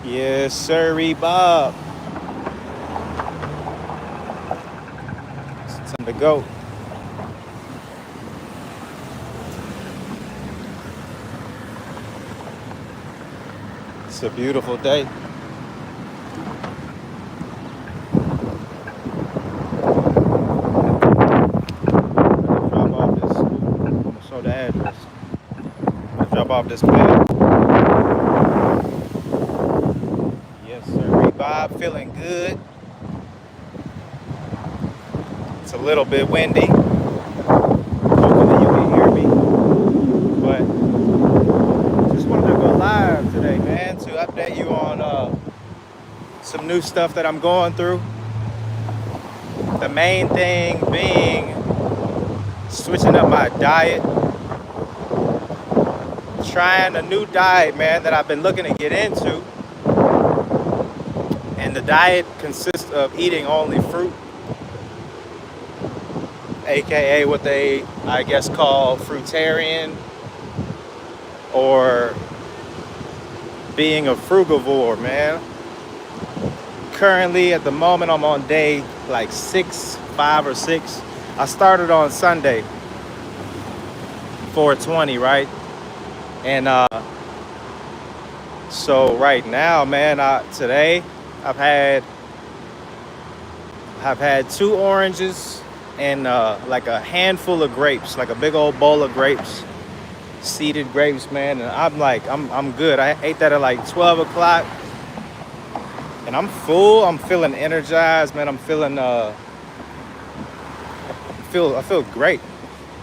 Yes, sirree, Bob. It's time to go. It's a beautiful day. Drop off this. I'm gonna show the address. Drop off this bag. Yes, sirree, Bob. Feeling good. It's a little bit windy. Hopefully you can hear me. But just wanted to go live today, man, to update you on some new stuff that I'm going through. The main thing being switching up my diet, trying a new diet, man, that I've been looking to get into. And the diet consists of eating only fruit, aka what they, I guess, call fruitarian, or being a frugivore, man. Currently, at the moment, I'm on day like 5 or 6. I started on Sunday, 420, right? And so right now, man, today I've had 2 oranges and like a handful of grapes, like a big old bowl of grapes, seeded grapes, man. And I'm good. I ate that at like 12 o'clock, and I'm full. I'm feeling energized, man. I feel great,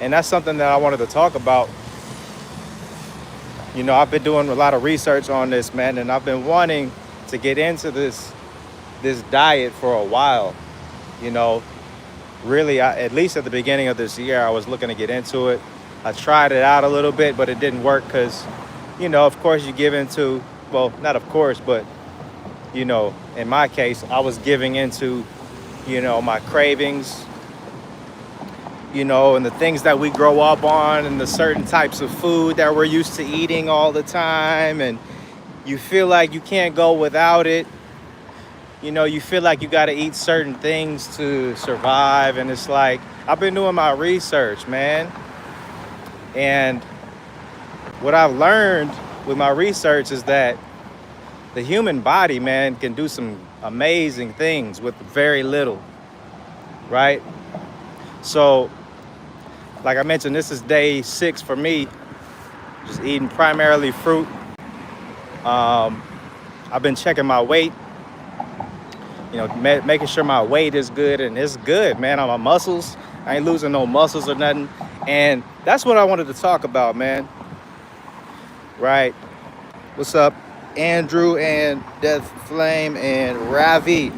and that's something that I wanted to talk about. You know, I've been doing a lot of research on this, man, and I've been wanting to get into this diet for a while. You know, really, at least at the beginning of this year, I was looking to get into it. I tried it out a little bit, but it didn't work because, you know, of course you give into, well, not of course, but, you know, in my case, I was giving into, you know, my cravings, you know, and the things that we grow up on and the certain types of food that we're used to eating all the time. And you feel like you can't go without it. You know, you feel like you got to eat certain things to survive. And it's like, I've been doing my research, man. And what I've learned with my research is that the human body, man, can do some amazing things with very little, right? So, like I mentioned, this is day 6 for me, just eating primarily fruit. I've been checking my weight, you know, making sure my weight is good, and it's good, man. On my muscles, I ain't losing no muscles or nothing. And that's what I wanted to talk about, man. Right? What's up, Andrew and Death Flame and Ravi?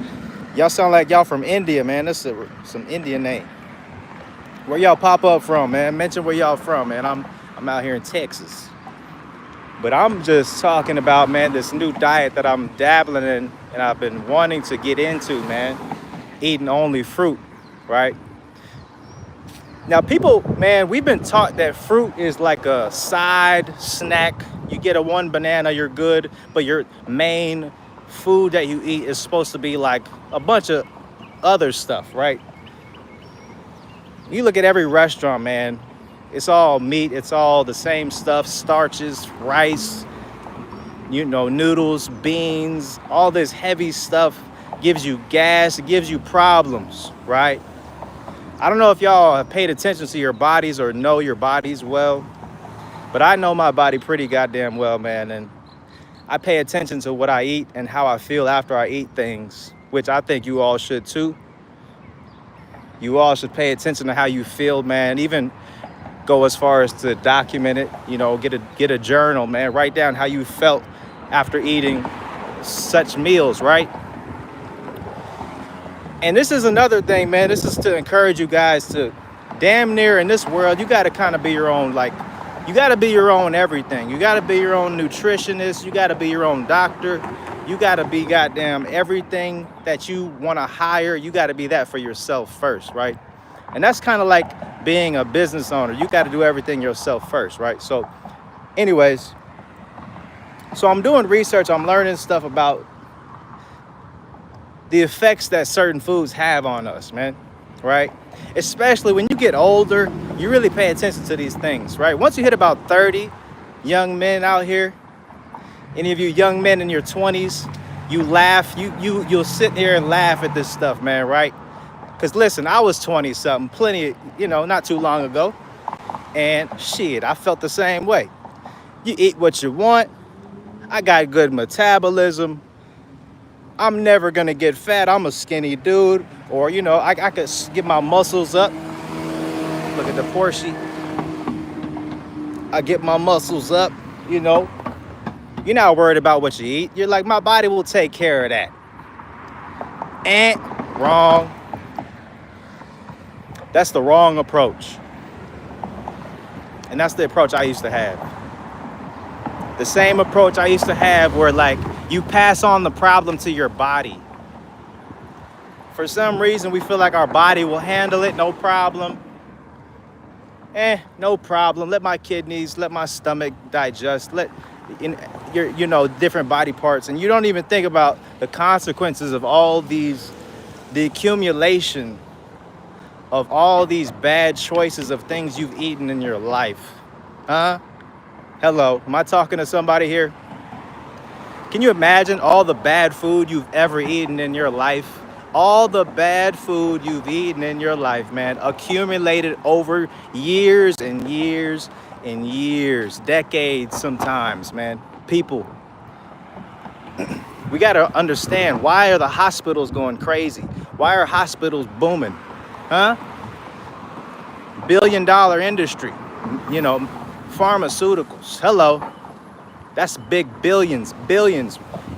Y'all sound like y'all from India, man. That's some Indian name. Where y'all pop up from, man? Mention where y'all from, man. I'm out here in Texas. But I'm just talking about, man, this new diet that I'm dabbling in and I've been wanting to get into, man. Eating only fruit, right? Now, people, man, we've been taught that fruit is like a side snack. You get a 1 banana, you're good. But your main food that you eat is supposed to be like a bunch of other stuff, right? You look at every restaurant, man, it's all meat. It's all the same stuff, starches, rice, you know, noodles, beans, all this heavy stuff gives you gas. It gives you problems, right? I don't know if y'all have paid attention to your bodies or know your bodies well, but I know my body pretty goddamn well, man. And I pay attention to what I eat and how I feel after I eat things, which I think you all should too. You all should pay attention to how you feel, man. Even go as far as to document it, you know, get a journal, man. Write down how you felt after eating such meals, right? And this is another thing, man. This is to encourage you guys to damn near in this world, you got to kind of be your own, like, you got to be your own everything. You got to be your own nutritionist. You got to be your own doctor. You got to be goddamn everything that you want to hire. You got to be that for yourself first, right? And that's kind of like being a business owner. You got to do everything yourself first, right? So anyways, So I'm doing research. I'm learning stuff about the effects that certain foods have on us, man. Right? Especially when you get older, you really pay attention to these things, right? Once you hit about 30, young men out here, any of you young men in your 20s, you laugh, you'll sit here and laugh at this stuff, man, right? Because listen, I was 20 something, plenty, not too long ago. And shit, I felt the same way. You eat what you want. I got good metabolism. I'm never gonna get fat. I'm a skinny dude. Or, I could get my muscles up. Look at the Porsche. I get my muscles up, You're not worried about what you eat. You're like, my body will take care of that. And wrong. That's the wrong approach. And that's the approach I used to have. The same approach I used to have where like you pass on the problem to your body. For some reason, we feel like our body will handle it, no problem. No problem. Let my kidneys, let my stomach digest, let your different body parts. And you don't even think about the consequences of all these, the accumulation of all these bad choices of things you've eaten in your life. Huh? Hello, am I talking to somebody here? Can you imagine all the bad food you've ever eaten in your life? All the bad food you've eaten in your life, man, accumulated over years and years and years, decades sometimes, man. People, we got to understand, why are the hospitals going crazy? Why are hospitals booming? Huh? Billion-dollar industry, pharmaceuticals. Hello. That's big, billions,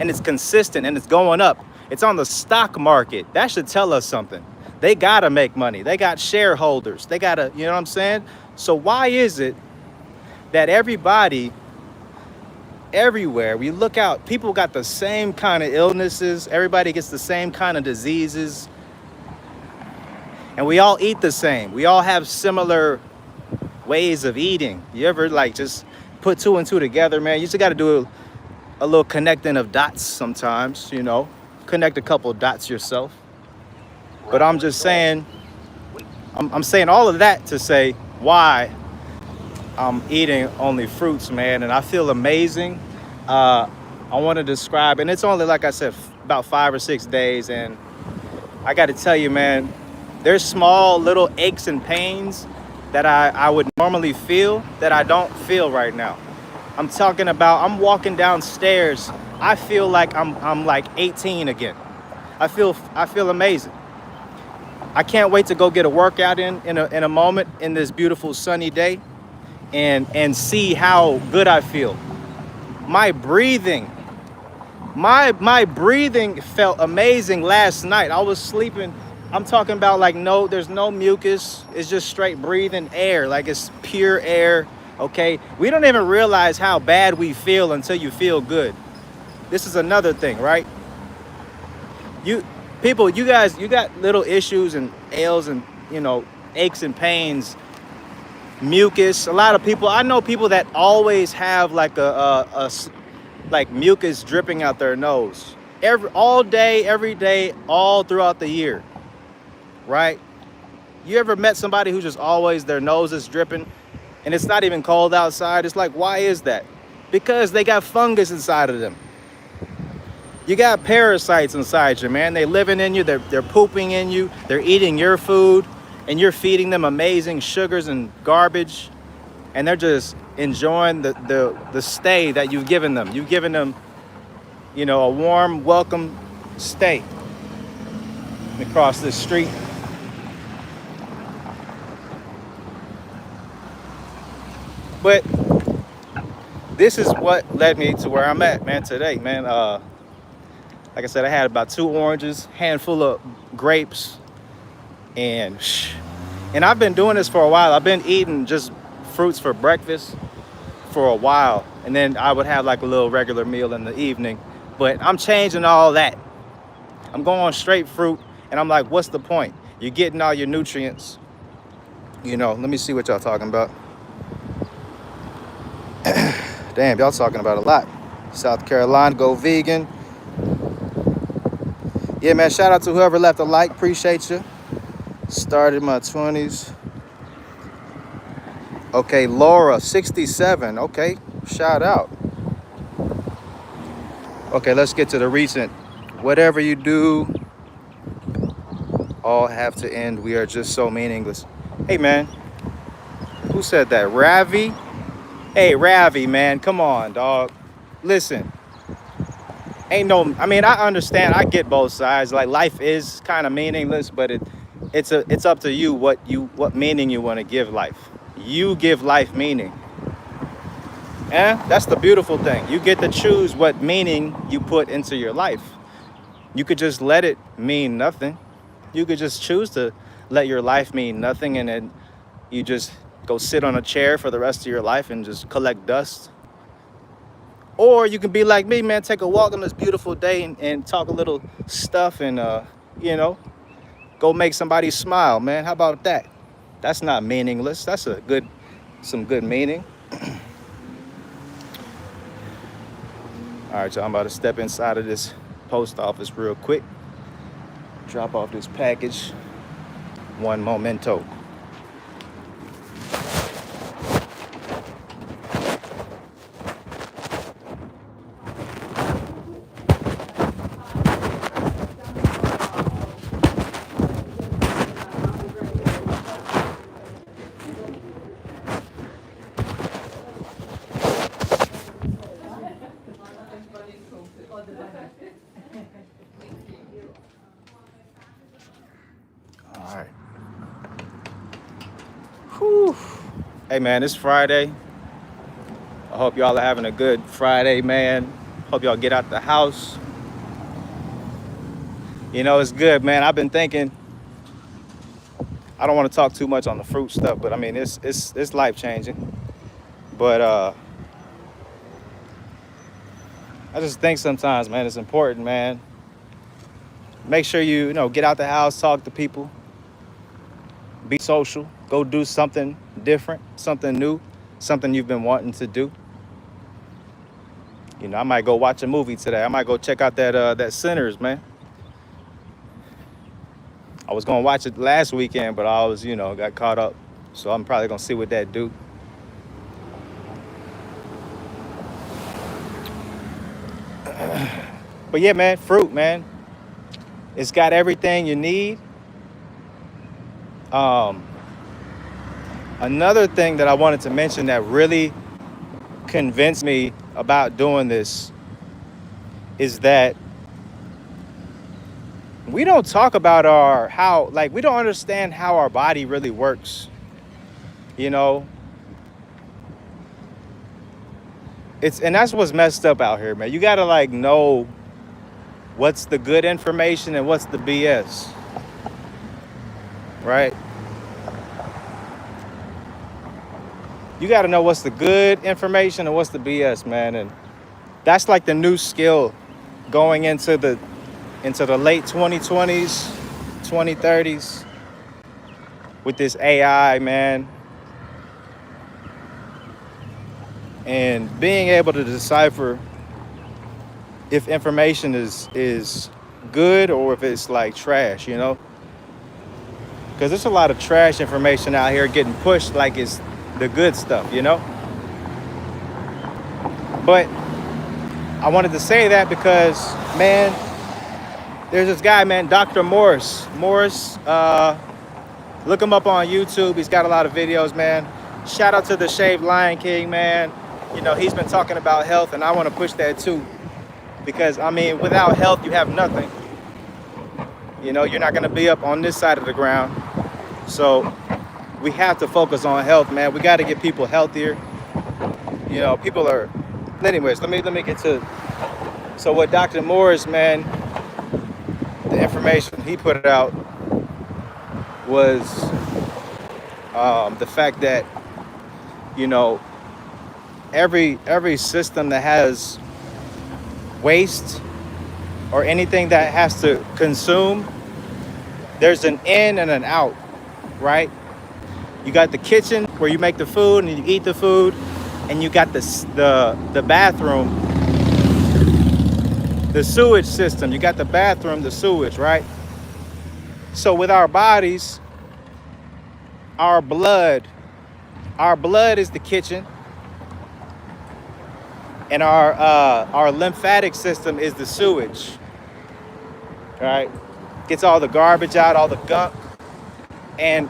and it's consistent and it's going up. It's on the stock market. That should tell us something. They gotta make money. They got shareholders. They gotta, you know what I'm saying? So why is it that everybody, everywhere, we look out, people got the same kind of illnesses, everybody gets the same kind of diseases, and we all eat the same. We all have similar ways of eating. You ever like just put two and two together, man? You just got to do a little connecting of dots sometimes, connect a couple of dots yourself. But I'm just saying, I'm saying all of that to say why I'm eating only fruits, man. And I feel amazing. I want to describe, and it's only, like I said, about 5 or 6 days. And I got to tell you, man, there's small little aches and pains that I would normally feel that I don't feel right now. I'm talking about, I'm walking downstairs. I feel like I'm like 18 again. I feel amazing. I can't wait to go get a workout in a moment in this beautiful sunny day and see how good I feel. My breathing felt amazing last night. I was sleeping. I'm talking about like there's no mucus. It's just straight breathing air, like it's pure air, okay? We don't even realize how bad we feel until you feel good. This is another thing, right? You guys, you got little issues and ails and, aches and pains, mucus. A lot of people, I know people that always have like like mucus dripping out their nose. All day, every day, all throughout the year. Right? You ever met somebody who just always their nose is dripping and it's not even cold outside? It's like, why is that? Because they got fungus inside of them. You got parasites inside you, man. They living in you, they're pooping in you, they're eating your food, and you're feeding them amazing sugars and garbage, and they're just enjoying the stay that you've given them. You've given them, a warm welcome stay across this street. But this is what led me to where I'm at, man, today, man. Like I said, I had about 2 oranges, handful of grapes, and I've been doing this for a while. I've been eating just fruits for breakfast for a while, and then I would have like a little regular meal in the evening. But I'm changing all that. I'm going straight fruit, and I'm like, what's the point? You're getting all your nutrients. Let me see what y'all talking about. Damn, y'all talking about a lot. South Carolina, go vegan. Yeah, man, shout out to whoever left a like. Appreciate you. Started my 20s. Okay, Laura, 67. Okay, shout out. Okay, let's get to the recent. Whatever you do, all have to end. We are just so meaningless. Hey, man, who said that? Ravi? Hey, Ravi, man, come on, dog. Listen, ain't no, I mean, I understand, I get both sides. Like, life is kind of meaningless, but it's up to you what meaning you want to give life. You give life meaning. And that's the beautiful thing. You get to choose what meaning you put into your life. You could just let it mean nothing. You could just choose to let your life mean nothing, and then you just go sit on a chair for the rest of your life and just collect dust. Or you can be like me, man, take a walk on this beautiful day and talk a little stuff and, you know, go make somebody smile, man. How about that? That's not meaningless. That's some good meaning. All right, y'all, I'm about to step inside of this post office real quick. Drop off this package. One momento. All right. Whew. Hey, man, it's Friday. I hope y'all are having a good Friday, man. Hope y'all get out the house. You know, it's good, man. I've been thinking, I don't want to talk too much on the fruit stuff, but I mean, it's life changing. But I just think sometimes, man, it's important, man. Make sure you know, get out the house, talk to people, be social, go do something different, something new, something you've been wanting to do. You know, I might go watch a movie today. I might go check out that Sinners, man. I was gonna watch it last weekend, but I was, you know, got caught up. So I'm probably gonna see what that do. But yeah, man, fruit, man. It's got everything you need. Another thing that I wanted to mention that really convinced me about doing this is that we don't talk about we don't understand how our body really works. You know, and that's what's messed up out here, man. You gotta like know what's the good information and what's the BS, right? You gotta know what's the good information and what's the BS, man. And that's like the new skill going into the late 2020s, 2030s with this AI, man. And being able to decipher if information is good or if it's like trash, you know? Because there's a lot of trash information out here getting pushed like it's the good stuff, you know? But I wanted to say that because, man, there's this guy, man, Dr. Morris. Look him up on YouTube. He's got a lot of videos, man. Shout out to the Shaved Lion King, man. You know, he's been talking about health, and I want to push that too. Because, I mean, without health, you have nothing. You know, you're not going to be up on this side of the ground. So we have to focus on health, man. We got to get people healthier. You know, people are... Anyways, let me get to... So what Dr. Morris, man, the information he put out was the fact that, you know, every system that has waste or anything that has to consume, there's an in and an out, right? You got the kitchen where you make the food and you eat the food, and you got the bathroom the sewage system. You got the bathroom, the sewage, right? So with our bodies, our blood, our blood is the kitchen, and our lymphatic system is the sewage, right? Gets all the garbage out, all the gunk, and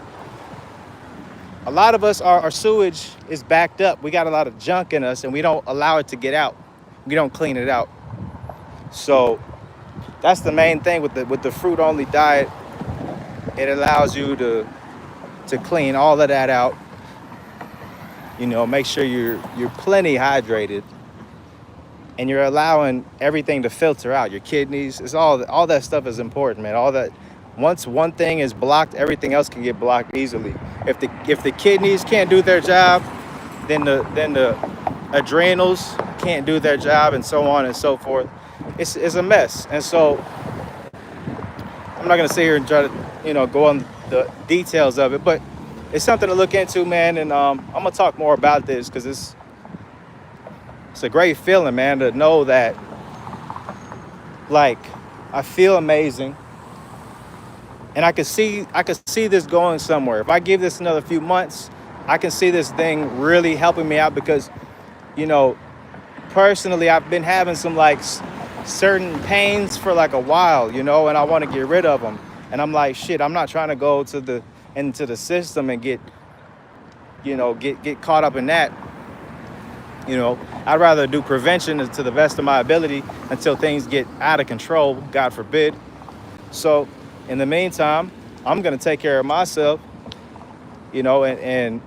a lot of us, our sewage is backed up. We got a lot of junk in us, and we don't allow it to get out. We don't clean it out. So that's the main thing with the fruit only diet. It allows you to clean all of that out. You know, make sure you're plenty hydrated, and you're allowing everything to filter out. Your kidneys, it's all that stuff is important, man. All that, once one thing is blocked, everything else can get blocked easily. If the kidneys can't do their job, then the adrenals can't do their job, and so on and so forth. It's a mess. And so I'm not gonna sit here and try to, go on the details of it, but it's something to look into, man. And I'm gonna talk more about this because it's a great feeling, man, to know that, like, I feel amazing, and I could see this going somewhere. If I give this another few months, I can see this thing really helping me out because, personally, I've been having some like certain pains for like a while, and I want to get rid of them. And I'm like, shit, I'm not trying to go into the system and get caught up in that. I'd rather do prevention to the best of my ability until things get out of control, God forbid. So in the meantime, I'm going to take care of myself, and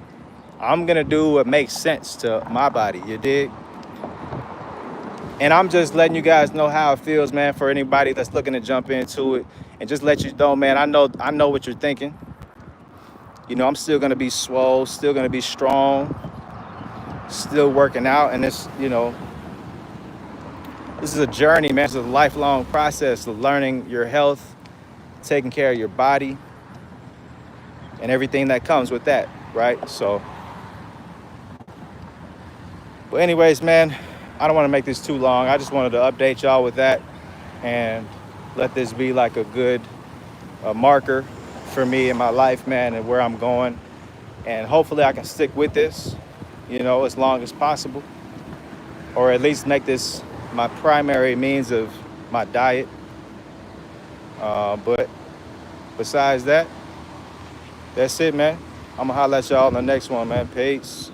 I'm going to do what makes sense to my body, you dig? And I'm just letting you guys know how it feels, man, for anybody that's looking to jump into it, and just let you know, man, I know what you're thinking. I'm still going to be swole, still going to be strong, still working out. And this is a journey, man. It's a lifelong process of learning your health, taking care of your body, and everything that comes with that, right? So, but anyways, man, I don't want to make this too long. I just wanted to update y'all with that and let this be like a good marker for me in my life, man, and where I'm going. And hopefully I can stick with this, as long as possible, or at least make this my primary means of my diet. But besides that, that's it, man. I'm gonna holler at y'all on the next one, man. Peace.